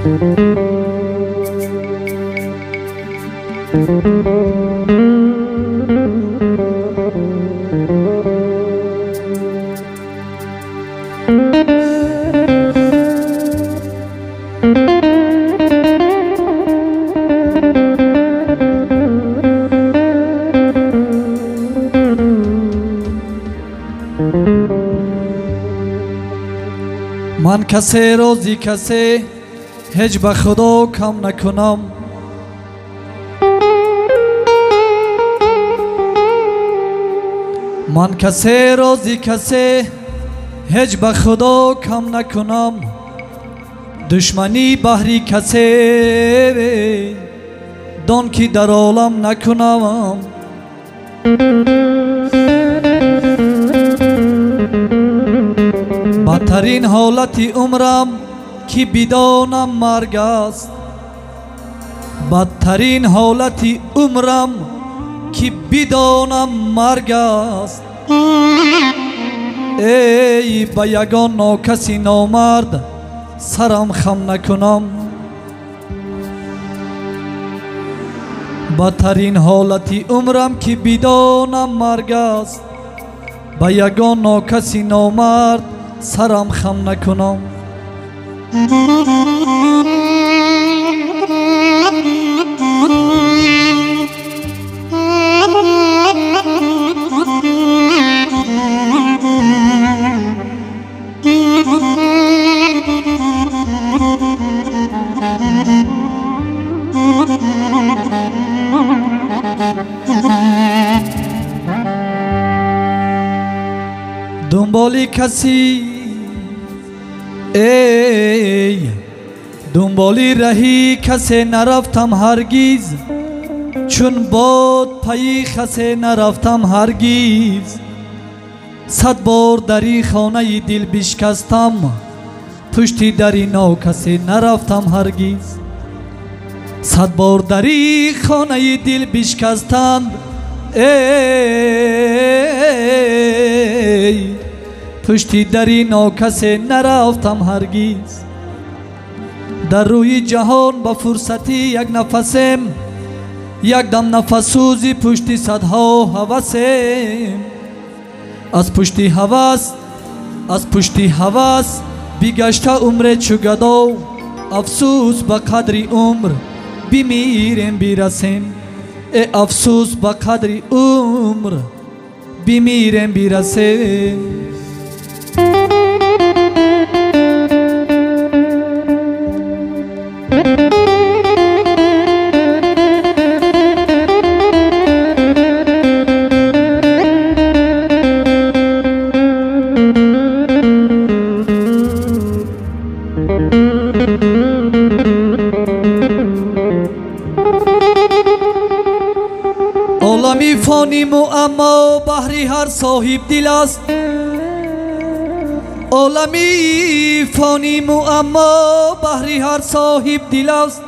من کسی روزی کسی هیچ به خدا کم نکنم. من کسی روزی کسی هیچ به خدا کم نکنم. دشمنی بهری کسی دان که در عالم نکنم. بدترین حالت عمرم که بدانم مرگ است. بدترین حالت عمرم که بدانم مرگ است. ای به یگان ناکسی نامرد سرم خم نکنم. بدترین حالت عمرم که بدانم مرگ است. به یگان ناکسی نامرد سرم خم نکنم. دنبالی کسی ای دنبالی رهی کسی نرفتم هرگیز. چون باد پی کسی نرفتم هرگیز. 100 بار دری خانه دل بشکستم. پشتی دری نو کسی نرفتم هرگیز. 100 بار دری خانه دل بشکستند. ای پشتی دری نو کسی نرفتم هرگیز. در روی جهان با فرصتی یک نفسم. یک دم نفس سوزی پشتی صدها هوسم. از پشتی هوس از پشتی هوس بگشته عمر چو گدا. افسوس به قدر عمر بمیرم برسم. ای افسوس به قدر عمر بمیرم برسم. عالمی فانی اما بحری هر صاحب دل است. عالمی فانی اما بحری هر صاحب دل است.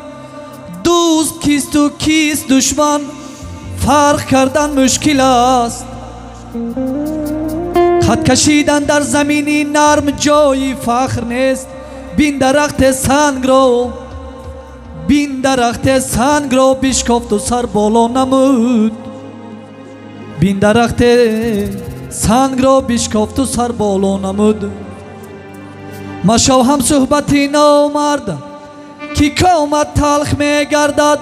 دوست کیست و کیست دشمن فرق کردن مشکل است. خط کشیدن در زمینی نرم جای فخر نیست. بین درخت سنگ رو بین درخت سنگ رو بشکافت و سر بالا نمود. بین درخت سنگ رو بشکافت و سر بالا نمود. مشو هم صحبتی نامرد که کامت تلخ می گردد.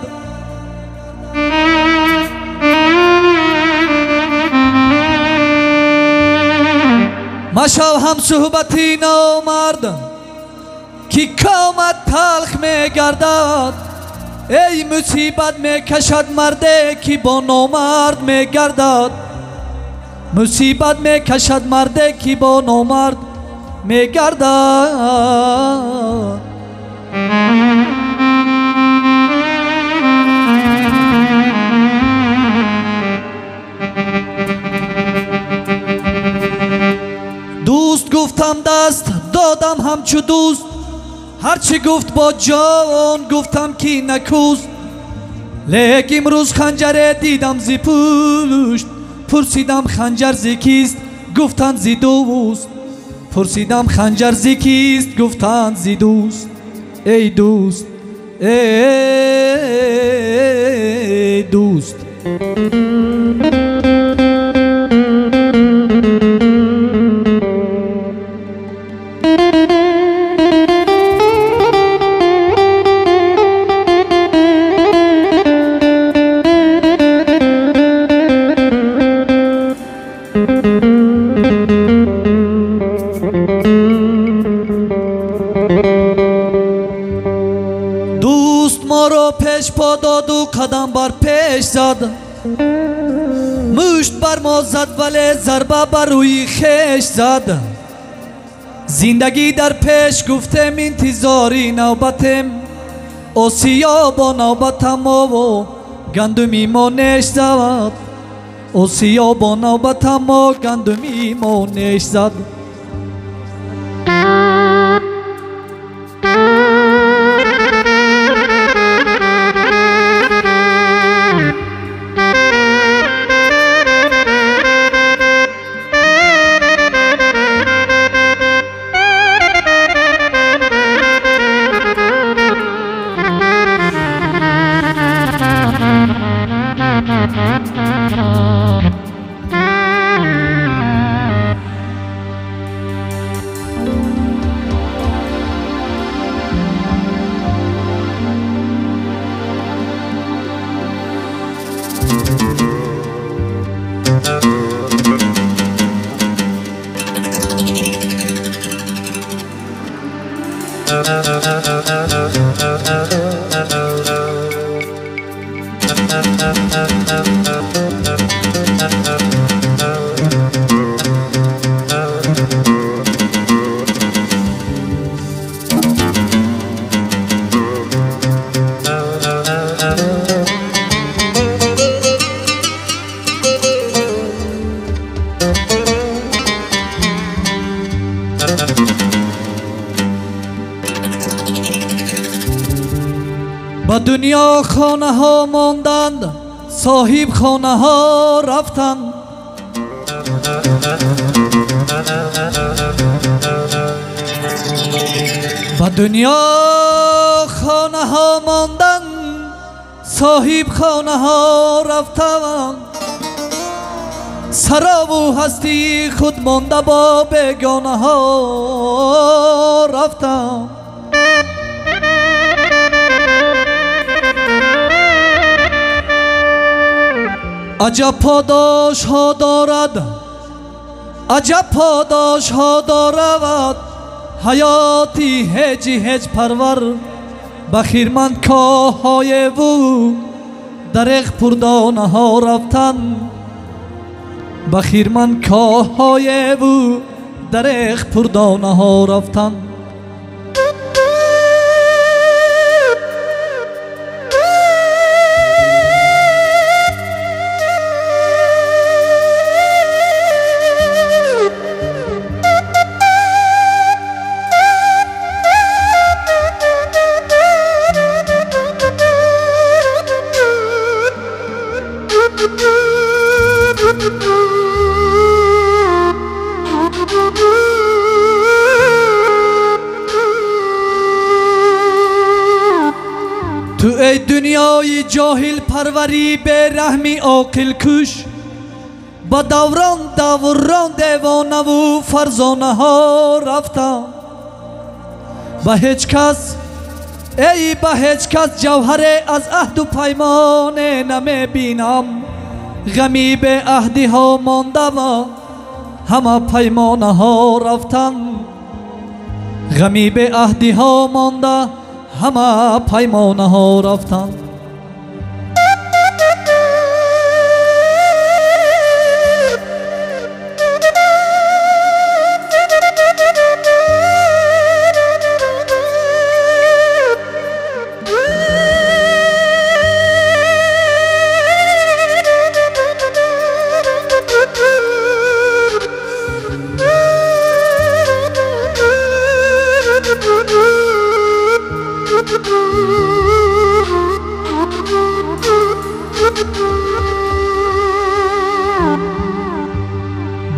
مشو هم صحبتی نامرد که کامت تلخ می گردد. ای مصیبت می کشد مرده که با نامرد می گردد. مصیبت می کشد مرده که با نامرد می گردد. دوست گفتم دست دادم همچو دوست. هرچی گفت با جان گفتم که نکوست. لیک امروز خنجر دیدم زی پشت. پرسیدم خنجر زی کیست گفتند زی دوست. پرسیدم خنجر زی کیست گفتند زی دوست. ای دوست ای دوست. دوست ما رو پیش پا داد و قدم بر پیش زد، مشت بر ما زد ولی ضربه بر روی خیش زد. زندگی در پیش گفتم انتظاری نوبتم، آسیا با نوبتم و گندمی ما نش زد. آسیا با نوبتم و گندمی ما نش زد. با دنیا خانه ها ماندند، صاحب خانه ها رفتند. با دنیا خانه ها ماندند، صاحب خانه ها رفتند. سراب و هستی خود مانده با بیگانه ها رفتند. عجب پاداش ها دارد، عجب پاداش ها دارد حیاتی هج هج پرور. بخیرمند کاه های او درخ پردانه ها رفتن. بخیرمند کاه های او درخ پردانه ها رفتن. تو ای دنیای جاهل پروری به رحمی عاقل کش، با دوران دوران دیوانه و فرزانه ها رفتم. با هیچ کس ای با هیچ کس جوهر از عهد و پیمان نمی بینم. غمی به عهدی ها مانده و همه پیمانه ها رفتن. غمی به عهدی ها مانده همه پیمانه ها رفتن.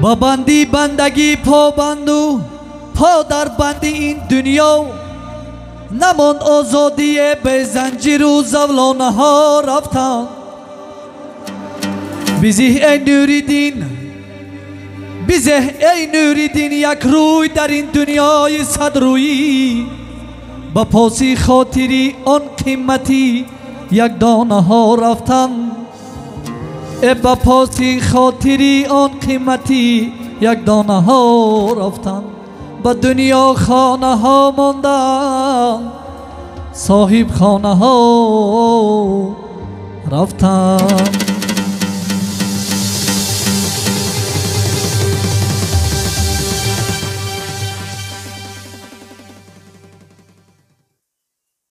با بندی بندگی پا بندو پا در بندی این دنیا. نماند آزادی به زنجیر و زولانه ها رفتن بیزه ای نوری دین بیزه ای نوری دین یک روی در این دنیای صد رویی با پاسی خاطری آن قیمتی یک دانه ها رفتن با پاسی خاطری آن قیمتی یک دانه ها رفتن با دنیا خانه ها ماندن صاحب خانه ها رفتن